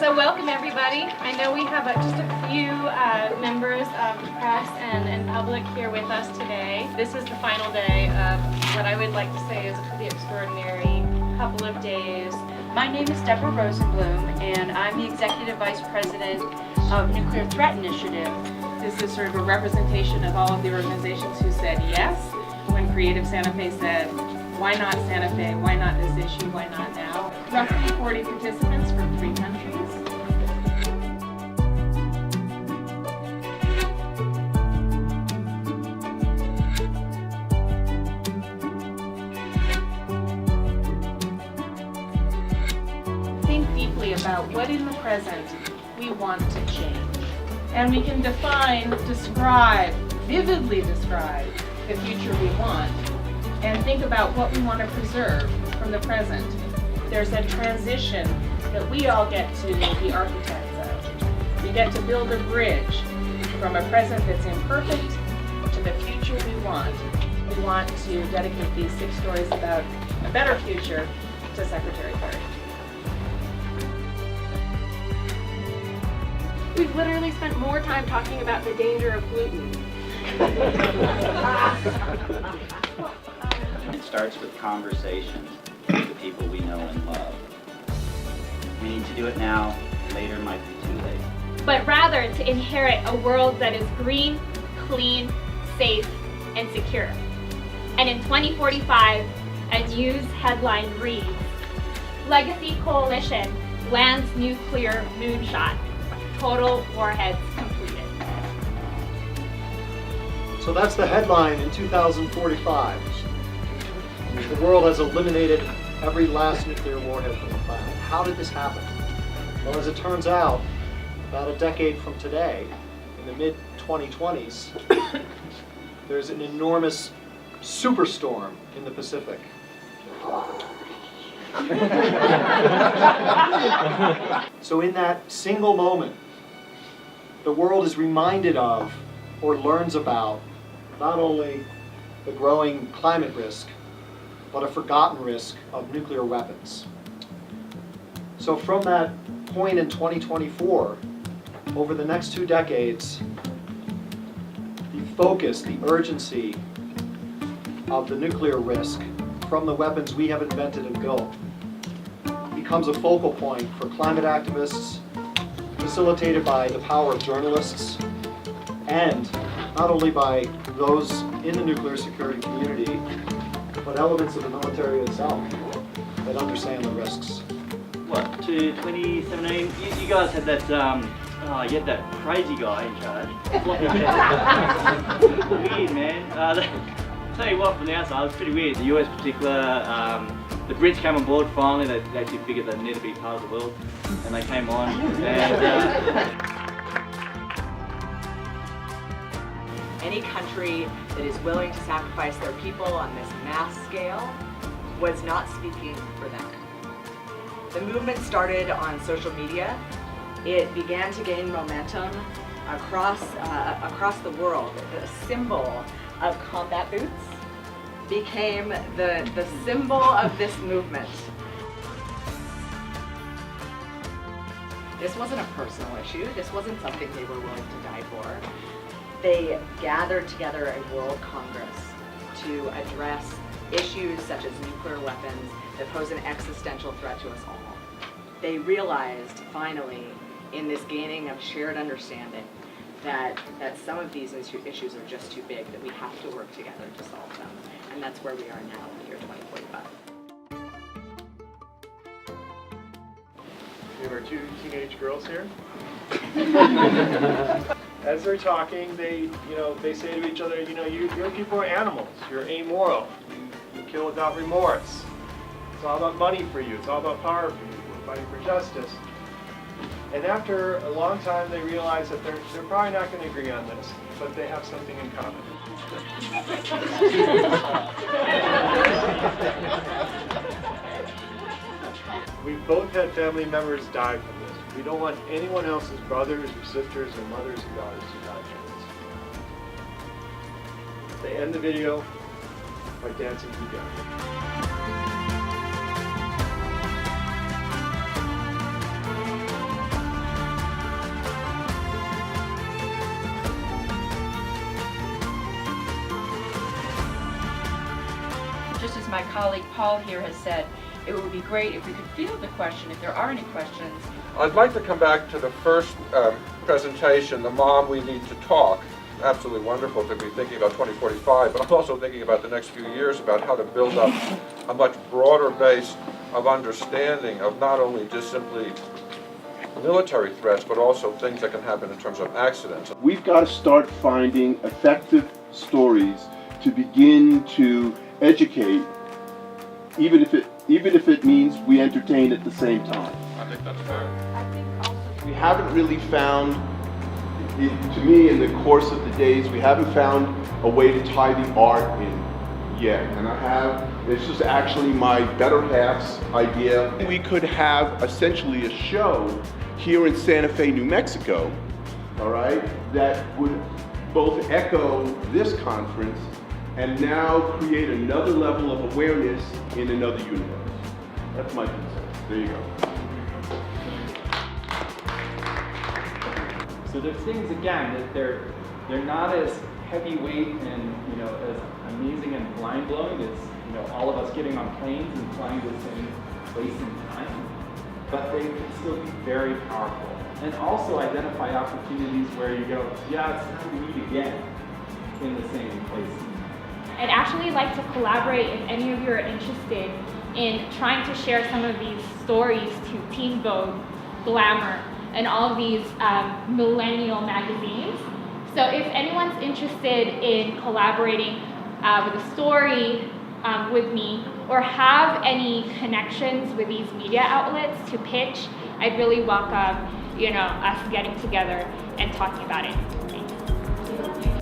So welcome everybody. I know we have just a few members of the press and public here with us today. This is the final day of what I would like to say is a pretty extraordinary couple of days. My name is Deborah Rosenblum, and I'm the Executive Vice President of Nuclear Threat Initiative. This is sort of a representation of all of the organizations who said yes when Creative Santa Fe said, why not Santa Fe, why not this issue, why not now? Roughly 40 participants from 3 countries. Think deeply about what in the present we want to change. And we can describe, vividly describe the future we want, and think about what we want to preserve from the present. There's a transition that we all get to be architects of. We get to build a bridge from a present that's imperfect to the future we want. We want to dedicate these 6 stories about a better future to Secretary Kerry. We've literally spent more time talking about the danger of gluten. It starts with conversations with the people we know and love. We need to do it now, later might be too late. But rather to inherit a world that is green, clean, safe, and secure. And in 2045, a news headline reads, Legacy Coalition lands nuclear moonshot. Total warheads completed. So that's the headline in 2045. The world has eliminated every last nuclear warhead from the planet. How did this happen? Well, as it turns out, about a decade from today, in the mid-2020s, there's an enormous superstorm in the Pacific. So in that single moment, the world is reminded of or learns about not only the growing climate risk, but a forgotten risk of nuclear weapons. So from that point in 2024, over the next 2 decades, the focus, the urgency of the nuclear risk from the weapons we have invented and built becomes a focal point for climate activists, facilitated by the power of journalists, and not only by those in the nuclear security community, but elements of the military itself that understand the risks. What, to 2017? You guys had that, you had that crazy guy in charge. Weird, man. I'll tell you what, from the outside, it was pretty weird. The US in particular, the Brits came on board finally. They actually figured they needed to be part of the world, and they came on. And, any country that is willing to sacrifice their people on this mass scale was not speaking for them. The movement started on social media. It began to gain momentum across the world. The symbol of combat boots became the symbol of this movement. This wasn't a personal issue. This wasn't something they were willing to die for. They gathered together a world congress to address issues such as nuclear weapons that pose an existential threat to us all. They realized, finally, in this gaining of shared understanding, that some of these issues are just too big, that we have to work together to solve them. And that's where we are now in the year 2045. We have our 2 teenage girls here. As they're talking, they say to each other, your people are animals. You're amoral. You kill without remorse. It's all about money for you. It's all about power for you. We're fighting for justice. And after a long time, they realize that they're probably not going to agree on this, but they have something in common. We've both had family members die from this. We don't want anyone else's brothers or sisters or mothers or daughters to die from this. They end the video by dancing together. my colleague Paul here has said, it would be great if we could field the question, if there are any questions. I'd like to come back to the first presentation, the Mom, We Need to Talk. Absolutely wonderful to be thinking about 2045, but I'm also thinking about the next few years about how to build up a much broader base of understanding of not only just simply military threats, but also things that can happen in terms of accidents. We've got to start finding effective stories to begin to educate, even if it means we entertain at the same time. I think that's fair. We haven't really found, to me, in the course of the days, we haven't found a way to tie the art in yet. And this is actually my better half's idea. We could have essentially a show here in Santa Fe, New Mexico, all right, that would both echo this conference and now create another level of awareness in another universe. That's my 2 cents. There you go. So there's things, again, that they're not as heavyweight and, as amazing and mind-blowing as, all of us getting on planes and flying to the same place and time, but they can still be very powerful. And also identify opportunities where you go, yeah, it's time to meet again in the same place. I'd actually like to collaborate if any of you are interested in trying to share some of these stories to Teen Vogue, Glamour, and all of these millennial magazines. So if anyone's interested in collaborating with a story with me, or have any connections with these media outlets to pitch, I'd really welcome, us getting together and talking about it. Thanks.